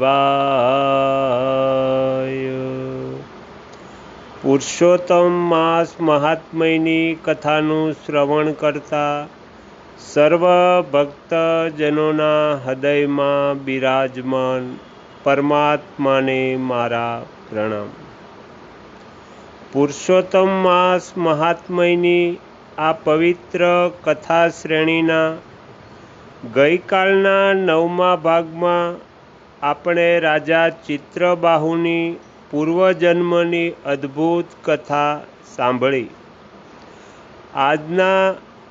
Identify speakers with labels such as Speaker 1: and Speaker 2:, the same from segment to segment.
Speaker 1: શિવાય। પુરુષોત્તમ માસ મહાત્મ્યની કથાનું શ્રવણ કરતા સર્વ ભક્તજનોના હૃદયમાં બિરાજમાન પરમાત્માને મારા પ્રણામ। પુરુષોત્તમ માસ મહાત્મ્યની આ પવિત્ર કથા શ્રેણીના ગઈકાલના 9મા ભાગમાં આપણે રાજા ચિત્રબાહુની પૂર્વજન્મની અદ્ભુત કથા સાંભળી। આજના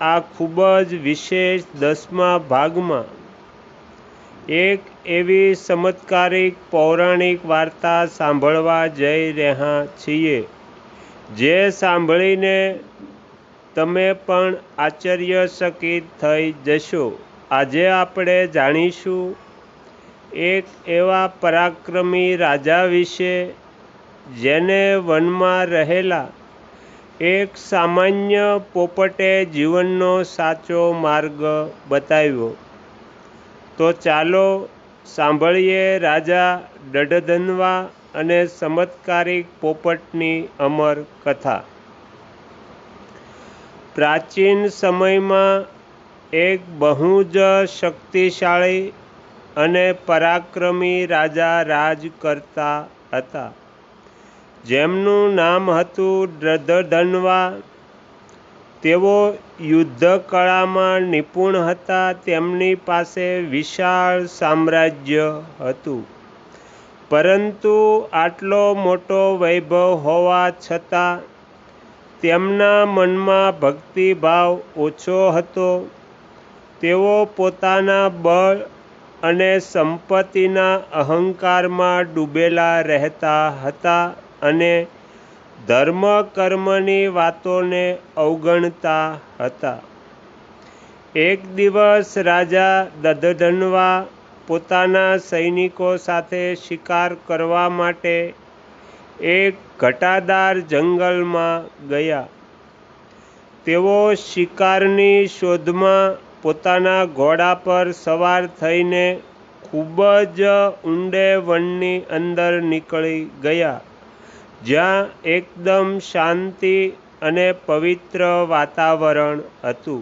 Speaker 1: આ ખૂબ જ વિશેષ 10મા ભાગમાં એક એવી ચમત્કારિક પૌરાણિક વાર્તા સાંભળવા જઈ રહ્યા છીએ જે સાંભળીને તમે પણ આશ્ચર્યચકિત થઈ જશો। આજે આપણે જાણીશું એક એવા પરાક્રમી રાજા વિશે જેને વનમાં રહેલા એક સામાન્ય પોપટે જીવનનો સાચો માર્ગ બતાવ્યો। તો ચાલો સાંભળીએ રાજા દડધન્વા અને ચમત્કારિક પોપટની અમર કથા। પ્રાચીન સમયમાં એક બહુ જ શક્તિશાળી અને પરાક્રમી રાજા રાજ કરતા હતા જેમનું નામ હતું દડધન્વા। તેઓ યુદ્ધકળામાં નિપુણ હતા। તેમની પાસે વિશાળ સામ્રાજ્ય હતું, પરંતુ આટલો મોટો વૈભવ હોવા છતાં તેમના મનમાં ભક્તિભાવ ઓછો હતો। તેઓ પોતાના બળ અને સંપત્તિના અહંકારમાં ડૂબેલા રહેતા હતા અને ધર્મ કર્મની વાતોને અવગણતા હતા। એક દિવસ રાજા દડધન્વા પોતાના સૈનિકો સાથે શિકાર કરવા માટે એક ઘટાદાર જંગલમાં ગયા। તેઓ શિકારની શોધમાં પોતાના ઘોડા પર સવાર થઈને ખૂબ જ ઊંડે વનની અંદર નીકળી ગયા, જ્યાં એકદમ શાંતિ અને પવિત્ર વાતાવરણ હતું।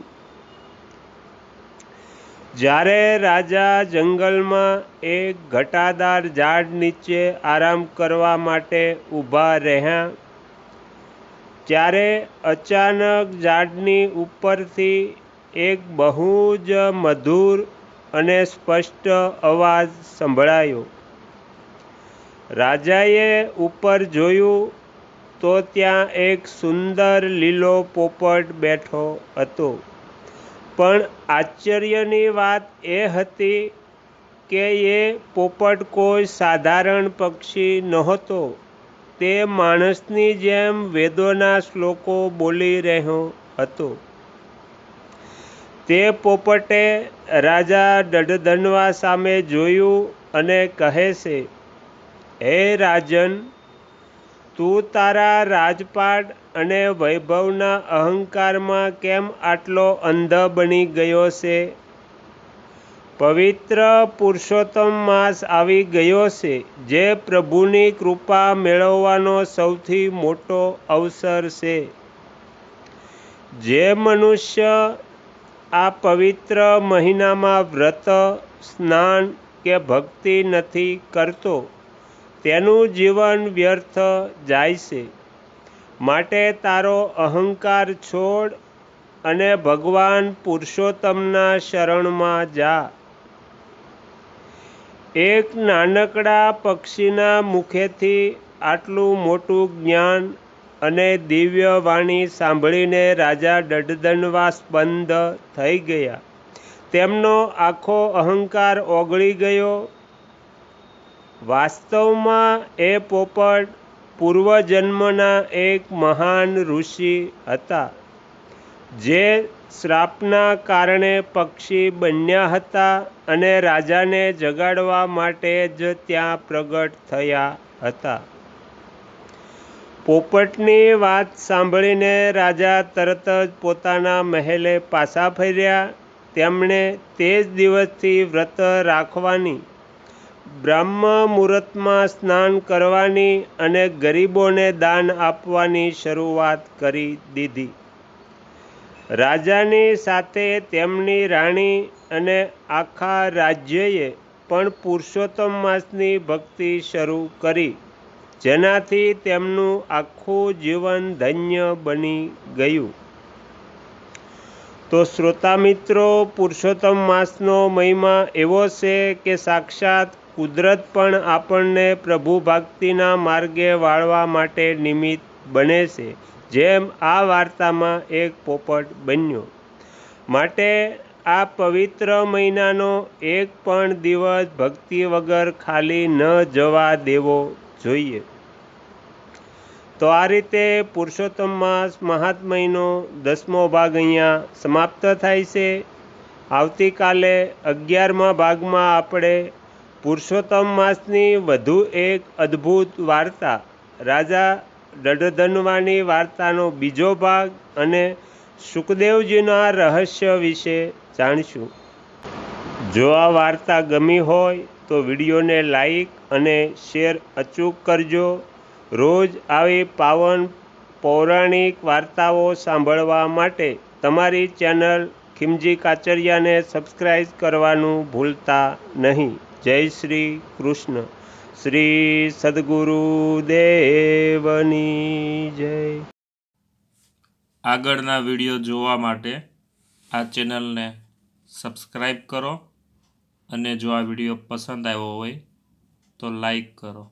Speaker 1: જ્યારે રાજા જંગલમાં એક ઘટાદાર ઝાડ નીચે આરામ કરવા માટે ઊભા રહ્યા, ત્યારે અચાનક ઝાડની ઉપરથી એક બહુ જ મધુર અને સ્પષ્ટ અવાજ સંભળાયો। રાજાએ ઉપર જોયું તો ત્યાં એક સુંદર લીલો પોપટ બેઠો હતો। પણ આશ્ચર્યની વાત એ હતી કે એ પોપટ કોઈ સાધારણ પક્ષી નહોતો, તે માણસની જેમ વેદોના શ્લોકો બોલી રહ્યો હતો। તે પોપટે રાજા દડધન્વા સામે જોયું અને કહે છે, હે રાજન, તું તારા રાજપાટ અને વૈભવના અહંકારમાં કેમ આટલો અંધ બની ગયો છે? પવિત્ર પુરુષોત્તમ માસ આવી ગયો છે, જે પ્રભુની કૃપા મેળવવાનો સૌથી મોટો અવસર છે। જે મનુષ્ય આ પવિત્ર મહિનામાં વ્રત, સ્નાન કે ભક્તિ નથી કરતો તેનું જીવન વ્યર્થ જાય છે। માટે તારો અહંકાર છોડ અને ભગવાન પુરુષોત્તમના શરણમાં જા। એક નાનકડા પક્ષીના મુખેથી આટલું મોટું જ્ઞાન અને દિવ્ય વાણી સાંભળીને રાજા દડધન્વા સ્તબ્ધ થઈ ગયા। તેમનો આખો અહંકાર ઓગળી ગયો। વાસ્તવમાં એ પોપટ પૂર્વજન્મના એક મહાન ઋષિ હતા, જે શ્રાપના કારણે પક્ષી બન્યા હતા અને રાજાને જગાડવા માટે જ ત્યાં પ્રગટ થયા હતા। પોપટની વાત સાંભળીને રાજા તરત જ પોતાના મહેલે પાછા ફર્યા। તેમણે તે જ દિવસથી વ્રત રાખવાની બ્રહ્મ મુહૂર્તમાં સ્નાન કરવાની અને ગરીબોને દાન આપવાની શરૂઆત કરી દીધી. રાજાની સાથે તેમની રાણી અને આખા રાજ્યએ પણ પુરુષોત્તમ માસની ભક્તિ શરૂ કરી, જેનાથી તેમનું આખું જીવન ધન્ય બની ગયું. તો શ્રોતા મિત્રો, પુરુષોત્તમ માસનો મહિમા એવો છે કે સાક્ષાત કુદરત પણ આપણને પ્રભુ ભક્તિના માર્ગે વાળવા માટે નિમિત્ત બને છે, જેમ આ વાર્તામાં એક પોપટ બન્યો. માટે આ પવિત્ર મહિનાનો એક પણ દિવસ ભક્તિ વગર ખાલી ન જવા દેવો જોઈએ. તો આ રીતે પુરુષોત્તમ માસ મહાત્મ્યનો 10મો ભાગ અહીંયા સમાપ્ત થાય છે. આવતીકાલે 11મા ભાગમાં આપણે પુરુષોત્તમ માસની વધુ એક અદ્ભુત વાર્તા, રાજા દડધનવાની વાર્તાનો બીજો ભાગ અને સુખદેવજીના રહસ્ય વિશે જાણીશું. જો આ વાર્તા ગમી હોય તો વિડીયોને લાઈક અને શેર અચૂક કરજો. રોજ આવી પાવન પૌરાણિક વાર્તાઓ સાંભળવા માટે તમારી ચેનલ ખીમજી કાચરિયાને સબસ્ક્રાઈબ કરવાનું ભૂલતા નહીં. જય શ્રી કૃષ્ણ. શ્રી સદ્ગુરુદેવની જય.
Speaker 2: આગળના વિડીયો જોવા માટે આ ચેનલને સબસ્ક્રાઈબ કરો અને જો આ વિડીયો પસંદ આવ્યો હોય તો લાઈક કરો.